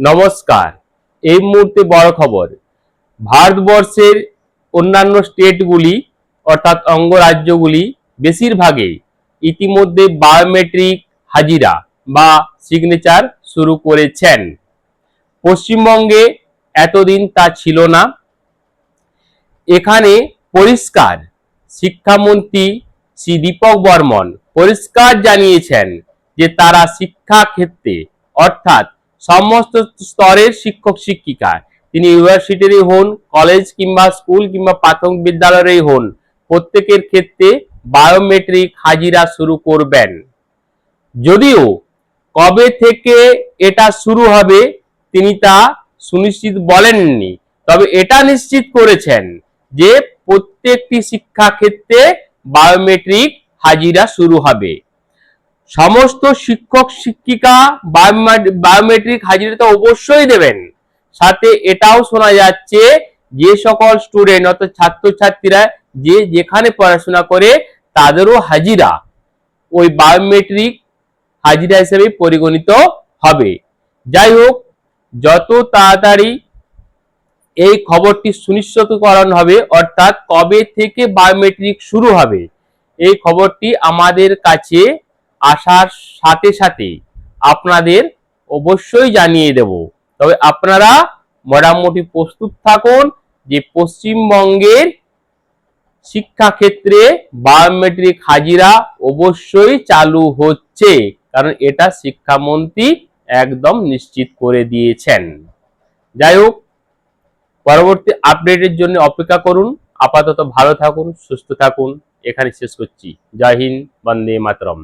নমস্কার। এই মুহূর্তে বড় খবর, ভারতবর্ষের অন্যান্য স্টেটগুলি অর্থাৎ অঙ্গরাজ্যগুলি বেশিরভাগই ইতিমধ্যে বায়োমেট্রিক হাজিরা বা সিগনেচার শুরু করেছেন। পশ্চিমবঙ্গে এতদিন তা ছিল না। এখানে পরিষ্কার শিক্ষামন্ত্রী শ্রী দীপক বর্মন পরিষ্কার জানিয়েছেন যে তারা শিক্ষা ক্ষেত্রে অর্থাৎ সমস্ত স্তরের শিক্ষক শিক্ষিকা, তিনি ইউনিভার্সিটিরই হন, কলেজ কিংবা স্কুল কিংবা প্রাথমিক বিদ্যালয়েরই হন, প্রত্যেকের ক্ষেত্রে বায়োমেট্রিক হাজিরা শুরু করবেন। যদিও কবে থেকে এটা শুরু হবে তিনি তা সুনিশ্চিত বলেননি, তবে এটা নিশ্চিত করেছেন যে প্রত্যেকটি শিক্ষা ক্ষেত্রে বায়োমেট্রিক হাজিরা শুরু হবে। সমস্ত শিক্ষক শিক্ষিকা বায়োমেট্রিক হাজিরা তো অবশ্যই দেবেন। সাথে এটাও শোনা যাচ্ছে যে সকল স্টুডেন্ট অর্থাৎ ছাত্রছাত্রীরা যে যেখানে পড়াশোনা করে তাদেরও হাজিরা ওই বায়োমেট্রিক হাজিরা হিসেবে পরিগণিত হবে। যাই হোক, যত তাড়াতাড়ি এই খবরটি সুনিশ্চিতকরণ হবে অর্থাৎ কবে থেকে বায়োমেট্রিক শুরু হবে এই খবরটি আমাদের কাছে আসার সাথে সাথে আপনাদের অবশ্যই জানিয়ে দেব। তবে আপনারা মোটামুটি প্রস্তুত থাকুন যে পশ্চিমবঙ্গের শিক্ষা ক্ষেত্রে বায়োমেট্রিক হাজিরা অবশ্যই চালু হচ্ছে, কারণ এটা শিক্ষামন্ত্রী একদম নিশ্চিত করে দিয়েছেন। যাই হোক, পরবর্তী আপডেটের জন্য অপেক্ষা করুন। আপাতত ভালো থাকুন, সুস্থ থাকুন। এখানে শেষ করছি। জয় হিন্দ, বন্দে মাতরম।